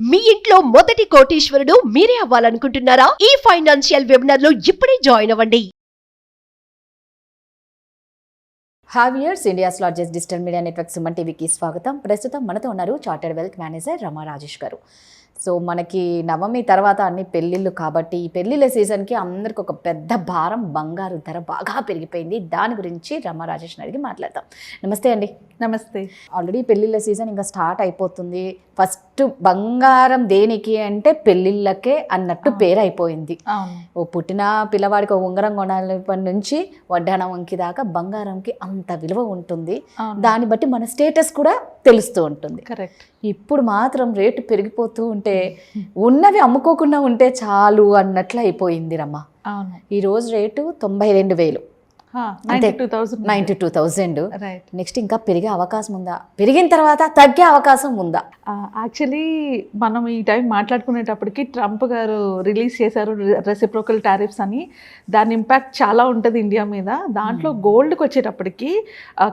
మీ ఇంట్లో మొదటి కోటీశ్వరుడు మీరే అవ్వాలనుకుంటున్నారా? ఈ ఫైనాన్షియల్ వెబినార్ లో ఇప్పుడే జాయిన్ అవ్వండి. హావియర్స్ India's largest digital media network Suman టీవీకి స్వాగతం. ప్రస్తుతం మనతో ఉన్నారు chartered wealth manager Rama Rajesh గారు. సో మనకి నవమి తర్వాత అన్ని పెళ్ళిళ్ళు కాబట్టి ఈ పెళ్ళిళ్ళ సీజన్కి అందరికి ఒక పెద్ద భారం, బంగారు ధర బాగా పెరిగిపోయింది. దాని గురించి రమా రాజేష్ అడిగి మాట్లాడతాం. నమస్తే అండి. నమస్తే. ఆల్రెడీ పెళ్ళిళ్ళ సీజన్ ఇంకా స్టార్ట్ అయిపోతుంది. ఫస్ట్ బంగారం దేనికి అంటే పెళ్ళిళ్ళకే అన్నట్టు పేరు అయిపోయింది. ఓ పుట్టిన పిల్లవాడికి ఒక ఉంగరం కొనాలప్పటి నుంచి వడ్డాణంకి దాకా బంగారంకి అంత విలువ ఉంటుంది. దాన్ని బట్టి మన స్టేటస్ కూడా తెలుస్తూ ఉంటుంది. కరెక్ట్. ఇప్పుడు మాత్రం రేటు పెరిగిపోతూ ఉంటే ఉన్నవి అమ్ముకోకుండా ఉంటే చాలు అన్నట్లు అయిపోయింది రమ్మ. ఈ రోజు రేటు 92,000, 92,000. నెక్స్ట్ ఇంకా పెరిగే అవకాశం ఉందా? పెరిగిన తర్వాత తగ్గే అవకాశం ఉందా? యాక్చువల్లీ మనం ఈ టైం మాట్లాడుకునేటప్పటికి ట్రంప్ గారు రిలీజ్ చేశారు రెసిప్రోకల్ టారిఫ్స్ అని. దాని ఇంపాక్ట్ చాలా ఉంటుంది ఇండియా మీద. దాంట్లో గోల్డ్కి వచ్చేటప్పటికి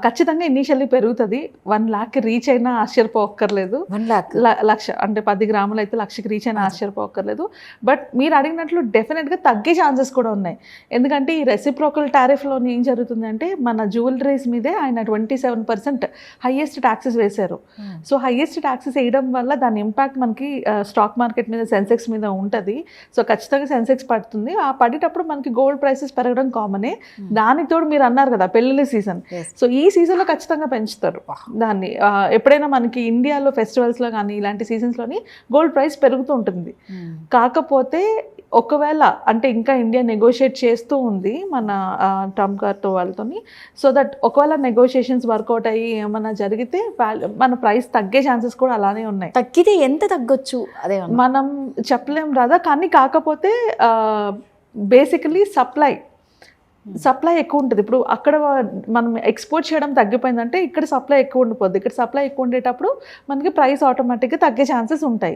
ఖచ్చితంగా ఇనీషియల్లీ పెరుగుతుంది. 1 lakh రీచ్ అయినా ఆశ్చర్యపోక్కర్లేదు. 1 లక్ష అంటే 10 గ్రాములు అయితే 1,00,000 రీచ్ అయినా ఆశ్చర్యపోక్కర్లేదు. బట్ మీరు అడిగినట్లు డెఫినెట్గా తగ్గే ఛాన్సెస్ కూడా ఉన్నాయి. ఎందుకంటే ఈ రెసిప్రోకల్ టారిఫ్లో ఏం జరుగుతుందంటే మన జ్యువెలరీస్ మీదే ఆయన 27% హైయెస్ట్ ట్యాక్సెస్ వేశారు. సో హైయెస్ట్ ట్యాక్సెస్ వేయడం వల్ల దాని ఇంపాక్ట్ మనకి స్టాక్ మార్కెట్ మీద, సెన్సెక్స్ మీద ఉంటుంది. సో ఖచ్చితంగా సెన్సెక్స్ పడుతుంది. ఆ పడేటప్పుడు మనకి గోల్డ్ ప్రైసెస్ పెరగడం కామనే. దానికి తోడు మీరు అన్నారు కదా పెళ్ళిళ్ళ సీజన్. సో ఈ సీజన్లో ఖచ్చితంగా పెంచుతారు దాన్ని. ఎప్పుడైనా మనకి ఇండియాలో ఫెస్టివల్స్లో కానీ ఇలాంటి సీజన్స్లోని గోల్డ్ ప్రైస్ పెరుగుతూ ఉంటుంది. కాకపోతే ఒకవేళ అంటే ఇంకా ఇండియా నెగోషియేట్ చేస్తూ ఉంది మన ట్రంప్ గారితో వాళ్ళతోని. సో దట్ ఒకవేళ నెగోషియేషన్స్ వర్కౌట్ అయ్యి ఏమన్నా జరిగితే మన ప్రైస్ తగ్గే ఛాన్సెస్ కూడా అలానే ఉన్నాయి. తగ్గితే ఎంత తగ్గొచ్చు అదే మనం చెప్పలేం రాదా. కానీ కాకపోతే బేసికలీ సప్లై ఎక్కువ ఉంటుంది. ఇప్పుడు అక్కడ మనం ఎక్స్పోర్ట్ చేయడం తగ్గిపోయిందంటే ఇక్కడ సప్లై ఎక్కువ ఉండిపోద్ది. ఇక్కడ సప్లై ఎక్కువ ఉండేటప్పుడు మనకి ప్రైస్ ఆటోమేటిక్గా తగ్గే ఛాన్సెస్ ఉంటాయి.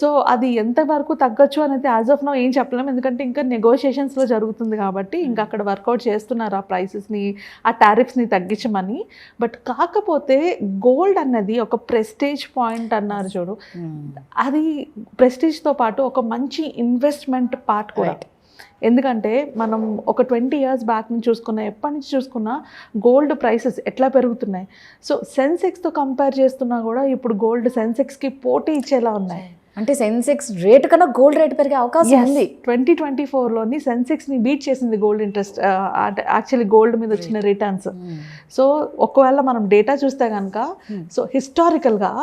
సో అది ఎంత వరకు తగ్గొచ్చు అనేది యాజ్ ఆఫ్ నో ఏం చెప్పలేము. ఎందుకంటే ఇంకా నెగోషియేషన్స్లో జరుగుతుంది కాబట్టి ఇంకా అక్కడ వర్కౌట్ చేస్తున్నారు ఆ ప్రైసెస్ని, ఆ టారిఫ్స్ని తగ్గించమని. బట్ కాకపోతే గోల్డ్ అన్నది ఒక ప్రెస్టేజ్ పాయింట్ అన్నారు చూడు, అది ప్రెస్టేజ్తో పాటు ఒక మంచి ఇన్వెస్ట్మెంట్ పార్ట్ కూడా. ఎందుకంటే మనం ఒక 20 years బ్యాక్ నుంచి చూసుకున్నా, ఎప్పటి నుంచి చూసుకున్నా గోల్డ్ ప్రైసెస్ ఎట్లా పెరుగుతున్నాయి. సో సెన్సెక్స్తో కంపేర్ చేస్తున్నా కూడా ఇప్పుడు గోల్డ్ సెన్సెక్స్కి పోటీ ఇచ్చేలా ఉన్నాయి. అంటే సెన్సెక్స్ రేటు కన్నా గోల్డ్ రేటు పెరిగే అవకాశం ఉంది. 2024లోని సెన్సెక్స్ని బీట్ చేసింది గోల్డ్ ఇంట్రెస్ట్, యాక్చువల్లీ గోల్డ్ మీద వచ్చిన రిటర్న్స్. సో ఒకవేళ మనం డేటా చూస్తే కనుక సో హిస్టారికల్గా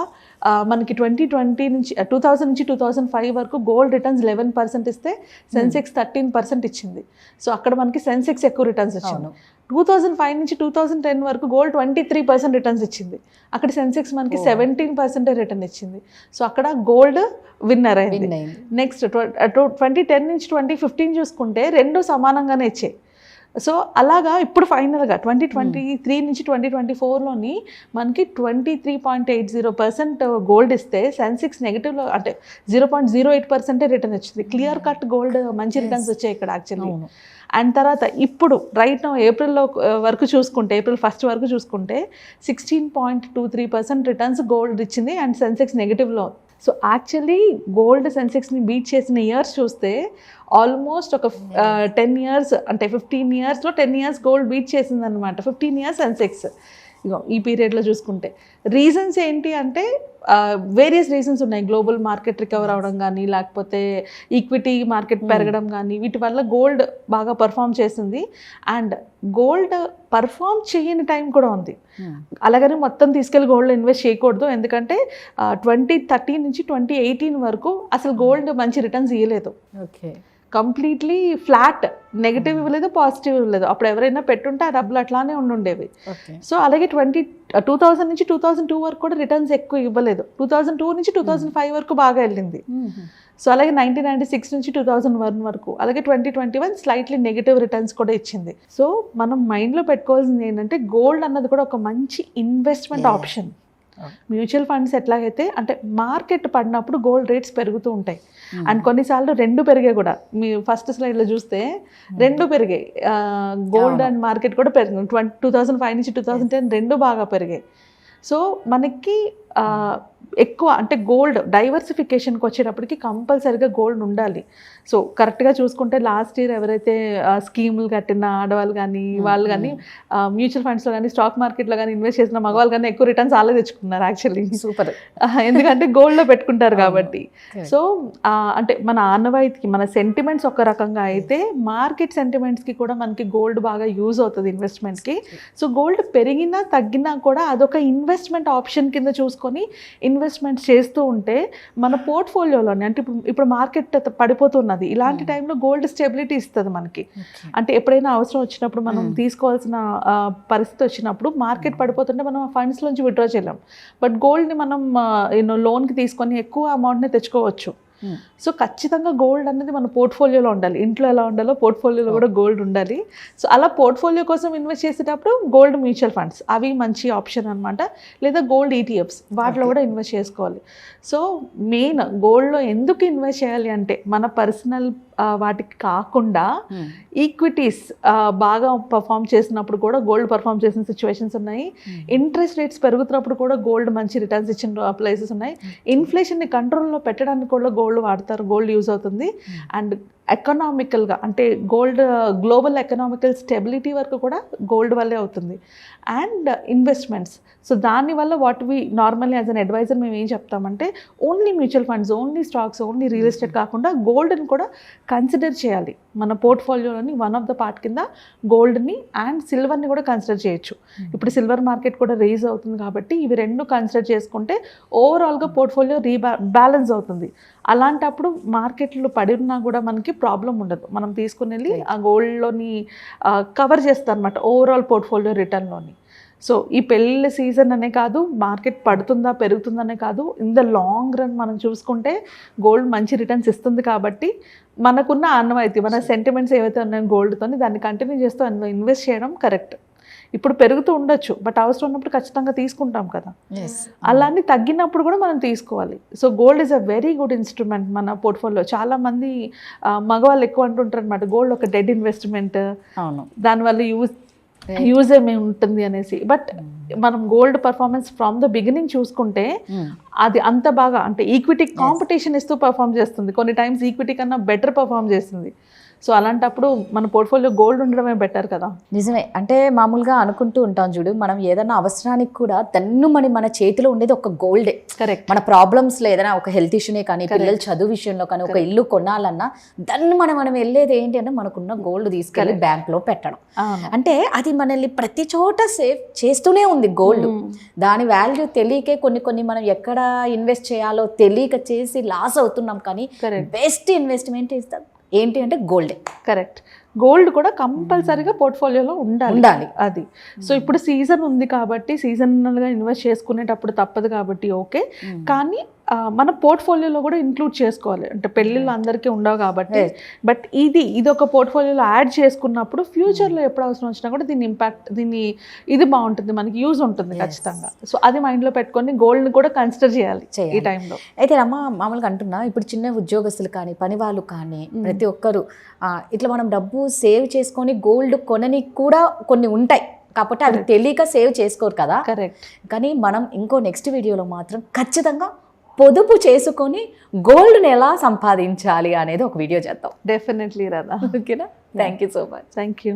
మనకి 2020 నుంచి 2000 నుంచి 2005 వరకు గోల్డ్ రిటర్న్స్ 11% ఇస్తే సెన్సెక్స్ 13% ఇచ్చింది. సో అక్కడ మనకి సెన్సెక్స్ ఎక్కువ రిటర్న్స్ వచ్చింది. 2005 నుంచి 2010 వరకు గోల్డ్ 23% రిటర్న్స్ ఇచ్చింది. అక్కడ సెన్సెక్స్ మనకి 17% రిటర్న్ ఇచ్చింది. సో అక్కడ గోల్డ్ విన్నర్ అయింది. నెక్స్ట్ 2010 నుంచి 2015 చూసుకుంటే రెండు సమానంగానే ఇచ్చాయి. సో అలాగా ఇప్పుడు ఫైనల్గా 2023 నుంచి 2024లోని మనకి 23.80% గోల్డ్ ఇస్తే సెన్సెక్స్ నెగిటివ్లో అంటే 0.08% రిటర్న్ వచ్చింది. క్లియర్ కట్ గోల్డ్ మంచి రిటర్న్స్ వచ్చాయి ఇక్కడ యాక్చువల్లీ. అండ్ తర్వాత ఇప్పుడు రైట్ నో ఏప్రిల్లో వరకు చూసుకుంటే, April 1st వరకు చూసుకుంటే 16.23% రిటర్న్స్ గోల్డ్ ఇచ్చింది అండ్ సెన్సెక్స్ నెగిటివ్లో. సో యాక్చువల్లీ గోల్డ్ సెన్సెక్స్ని బీట్ చేసిన ఇయర్స్ చూస్తే ఆల్మోస్ట్ ఒక 10 years అంటే 15 yearsలో 10 years గోల్డ్ బీట్ చేసింది అనమాట. 15 years సెన్సెక్స్ ఇగో ఈ పీరియడ్లో చూసుకుంటే. రీజన్స్ ఏంటి అంటే వేరియస్ రీజన్స్ ఉన్నాయి. గ్లోబల్ మార్కెట్ రికవర్ అవ్వడం కానీ, లేకపోతే ఈక్విటీ మార్కెట్ పెరగడం కానీ, వీటి వల్ల గోల్డ్ బాగా పర్ఫామ్ చేసింది. అండ్ గోల్డ్ పర్ఫామ్ చేయని టైం కూడా ఉంది. అలాగని మొత్తం తీసుకెళ్ళి గోల్డ్ ఇన్వెస్ట్ చేయకూడదు. ఎందుకంటే 2013 నుంచి 2018 వరకు అసలు గోల్డ్ మంచి రిటర్న్స్ ఇవ్వలేదు. కంప్లీట్లీ ఫ్లాట్, నెగిటివ్ ఇవ్వలేదు, పాజిటివ్ ఇవ్వలేదు. అప్పుడు ఎవరైనా పెట్టుంటే ఆ డబ్బులు అట్లానే ఉండుండేవి. సో అలాగే 2000 నుంచి 2002 వరకు కూడా రిటర్న్స్ ఎక్కువ ఇవ్వలేదు. 2002 నుంచి 2005 వరకు బాగా వెళ్ళింది. సో అలాగే 1996 నుంచి 2001 వరకు, అలాగే 2021 స్లైట్లీ నెగిటివ్ రిటర్న్స్ కూడా ఇచ్చింది. సో మనం మైండ్లో పెట్టుకోవాల్సింది ఏంటంటే గోల్డ్ అన్నది కూడా ఒక మంచి ఇన్వెస్ట్మెంట్ ఆప్షన్. మ్యూచువల్ ఫండ్స్ ఎట్లాగైతే అంటే మార్కెట్ పడినప్పుడు గోల్డ్ రేట్స్ పెరుగుతూ ఉంటాయి. అండ్ కొన్నిసార్లు రెండు పెరిగాయి కూడా. మీ ఫస్ట్ స్లైడ్లో చూస్తే రెండు పెరిగాయి. గోల్డ్ అండ్ మార్కెట్ కూడా పెరిగాయి. 2005 నుంచి 2010 రెండు బాగా పెరిగాయి. సో మనకి ఎక్కువ అంటే గోల్డ్ డైవర్సిఫికేషన్కి వచ్చేటప్పటికి కంపల్సరీగా గోల్డ్ ఉండాలి. సో కరెక్ట్గా చూసుకుంటే లాస్ట్ ఇయర్ ఎవరైతే స్కీములు కట్టిన ఆడవాళ్ళు కానీ వాళ్ళు కానీ మ్యూచువల్ ఫండ్స్లో కానీ స్టాక్ మార్కెట్లో కానీ ఇన్వెస్ట్ చేసిన మగవాళ్ళు కానీ ఎక్కువ రిటర్న్స్ వాళ్ళే తెచ్చుకున్నారు యాక్చువల్లీ. సూపర్. ఎందుకంటే గోల్డ్లో పెట్టుకుంటారు కాబట్టి. సో అంటే మన ఆనవాయితీకి మన సెంటిమెంట్స్ ఒక రకంగా అయితే మార్కెట్ సెంటిమెంట్స్కి కూడా మనకి గోల్డ్ బాగా యూజ్ అవుతుంది ఇన్వెస్ట్మెంట్కి. సో గోల్డ్ పెరిగినా తగ్గినా కూడా అదొక ఇన్వెస్ట్మెంట్ ఆప్షన్ కింద చూసుకొని ఇన్వెస్ట్మెంట్స్ చేస్తూ ఉంటే మన పోర్ట్ఫోలియోలోనే అంటే ఇప్పుడు మార్కెట్ పడిపోతున్నది, ఇలాంటి టైంలో గోల్డ్ స్టెబిలిటీ ఇస్తుంది మనకి. అంటే ఎప్పుడైనా అవసరం వచ్చినప్పుడు మనం తీసుకోవాల్సిన పరిస్థితి వచ్చినప్పుడు మార్కెట్ పడిపోతుంటే మనం ఆ ఫండ్స్ నుంచి విత్డ్రా చేయలేం. బట్ గోల్డ్ని మనం లోన్కి తీసుకొని ఎక్కువ అమౌంట్ని తెచ్చుకోవచ్చు. సో ఖచ్చితంగా గోల్డ్ అనేది మన పోర్ట్ఫోలియోలో ఉండాలి. ఇంట్లో ఎలా ఉండాలో పోర్ట్ఫోలియోలో కూడా గోల్డ్ ఉండాలి. సో అలా పోర్ట్ఫోలియో కోసం ఇన్వెస్ట్ చేసేటప్పుడు గోల్డ్ మ్యూచువల్ ఫండ్స్ అవి మంచి ఆప్షన్ అనమాట. లేదా గోల్డ్ ఈటీఎఫ్స్ వాటిలో కూడా ఇన్వెస్ట్ చేసుకోవాలి. సో మెయిన్ గోల్డ్లో ఎందుకు ఇన్వెస్ట్ చేయాలి అంటే మన పర్సనల్ వాటికి కాకుండా ఈక్విటీస్ బాగా పర్ఫామ్ చేసినప్పుడు కూడా గోల్డ్ పర్ఫామ్ చేసిన సిచ్యువేషన్స్ ఉన్నాయి. ఇంట్రెస్ట్ రేట్స్ పెరుగుతున్నప్పుడు కూడా గోల్డ్ మంచి రిటర్న్స్ ఇచ్చిన ప్లేసెస్ ఉన్నాయి. ఇన్ఫ్లేషన్ని కంట్రోల్లో పెట్టడానికి కూడా గోల్డ్ వాడతారు, గోల్డ్ యూజ్ అవుతుంది. అండ్ ఎకనామికల్గా అంటే గోల్డ్ గ్లోబల్ ఎకనామికల్ స్టెబిలిటీ వరకు కూడా గోల్డ్ వల్లే అవుతుంది. అండ్ ఇన్వెస్ట్మెంట్స్, సో దానివల్ల what we normally as an advisor మేము ఏం చెప్తామంటే only mutual funds, only stocks, only real estate కాకుండా గోల్డ్ని కూడా కన్సిడర్ చేయాలి. మన పోర్ట్ఫోలియోలోని వన్ ఆఫ్ ద పార్ట్ కింద గోల్డ్ని అండ్ సిల్వర్ని కూడా కన్సిడర్ చేయొచ్చు. ఇప్పుడు సిల్వర్ మార్కెట్ కూడా రేజ్ అవుతుంది కాబట్టి ఇవి రెండు కన్సిడర్ చేసుకుంటే ఓవరాల్గా పోర్ట్ఫోలియో బ్యాలెన్స్ అవుతుంది. అలాంటప్పుడు మార్కెట్లు పడినా కూడా మనకి ప్రాబ్లం ఉండదు. మనం తీసుకుని వెళ్ళి ఆ గోల్డ్లోని కవర్ చేస్తాం అనమాట ఓవరాల్ పోర్ట్ఫోలియో రిటర్న్లోని. సో ఈ పెళ్ళిళ్ళ సీజన్ అనే కాదు, మార్కెట్ పడుతుందా పెరుగుతుందనే కాదు, ఇన్ ద లాంగ్ రన్ మనం చూసుకుంటే గోల్డ్ మంచి రిటర్న్స్ ఇస్తుంది. కాబట్టి మనకున్న ఆనవాయితీ మన సెంటిమెంట్స్ ఏవైతే ఉన్నాయో గోల్డ్తో దాన్ని కంటిన్యూ చేస్తూ అందులో ఇన్వెస్ట్ చేయడం కరెక్ట్. ఇప్పుడు పెరుగుతూ ఉండొచ్చు బట్ అవసరం ఉన్నప్పుడు ఖచ్చితంగా తీసుకుంటాం కదా, అలానే తగ్గినప్పుడు కూడా మనం తీసుకోవాలి. So gold is a very good instrument మన పోర్ట్ఫోలియో. చాలామంది మగవాళ్ళు ఎక్కువ అంటుంటారు అనమాట గోల్డ్ ఒక డెడ్ ఇన్వెస్ట్మెంట్, దానివల్ల యూజ్ ఏమి ఉంటుంది అనేసి. బట్ మనం gold performance from the beginning చూసుకుంటే అది అంత బాగా అంటే ఈక్విటీ కాంపిటీషన్ ఇస్తూ పర్ఫామ్ చేస్తుంది. కొన్ని టైమ్స్ ఈక్విటీ కన్నా బెటర్ పర్ఫామ్ చేస్తుంది. సో అలాంటప్పుడు మన పోర్ట్ఫోలియో గోల్డ్ ఉండడమే బెటర్ కదా. నిజమే. అంటే మామూలుగా అనుకుంటూ ఉంటాం చూడు, మనం ఏదైనా అవసరానికి కూడా మన చేతిలో ఉండేది ఒక గోల్డే. కరెక్ట్. మన ప్రాబ్లమ్స్లో ఏదైనా ఒక హెల్త్ ఇష్యూనే కానీ, పిల్లల చదువు విషయంలో కానీ, ఒక ఇల్లు కొనాలన్నా మనం వెళ్ళేది ఏంటి అంటే మనకున్న గోల్డ్ తీసుకెళ్ళి బ్యాంక్లో పెట్టడం. అంటే అది మనల్ని ప్రతి చోట సేవ్ చేస్తూనే ఉంది గోల్డ్. దాని వాల్యూ తెలియకే కొన్ని మనం ఎక్కడ ఇన్వెస్ట్ చేయాలో తెలియక చేసి లాస్ అవుతున్నాం. కానీ బెస్ట్ ఇన్వెస్ట్మెంట్ ఇస్తాం ఏంటి అంటే గోల్డే. కరెక్ట్. గోల్డ్ కూడా కంపల్సరీగా పోర్ట్ఫోలియోలో ఉండాలి అది. సో ఇప్పుడు సీజన్ ఉంది కాబట్టి సీజనల్గా ఇన్వెస్ట్ చేసుకునేటప్పుడు తప్పదు కాబట్టి ఓకే. కానీ మన పోర్ట్ఫోలియోలో కూడా ఇంక్లూడ్ చేసుకోవాలి. అంటే పెళ్ళిళ్ళు అందరికీ ఉండవు కాబట్టి, బట్ ఇది ఒక పోర్ట్ఫోలియోలో యాడ్ చేసుకున్నప్పుడు ఫ్యూచర్లో ఎప్పుడు అవసరం వచ్చినా కూడా ఇది బాగుంటుంది, మనకి యూజ్ ఉంటుంది ఖచ్చితంగా. సో అది మైండ్లో పెట్టుకొని గోల్డ్ని కూడా కన్సిడర్ చేయాలి ఈ టైంలో. అయితే రమ్మ మామూలుగా అంటున్నా, ఇప్పుడు చిన్న ఉద్యోగస్తులు కానీ, పని వాళ్ళు కానీ, ప్రతి ఒక్కరు ఇట్లా మనం డబ్బు సేవ్ చేసుకొని గోల్డ్ కొనని కూడా కొన్ని ఉంటాయి కాబట్టి అవి తెలియక సేవ్ చేసుకోరు కదా. కరెక్ట్. కానీ మనం ఇంకో నెక్స్ట్ వీడియోలో మాత్రం ఖచ్చితంగా పొదుపు చేసుకొని గోల్డ్ని ఎలా సంపాదించాలి అనేది ఒక వీడియో చేద్దాం. డెఫినెట్లీ రాదా. ఓకేనా? Thank you so much. Thank you.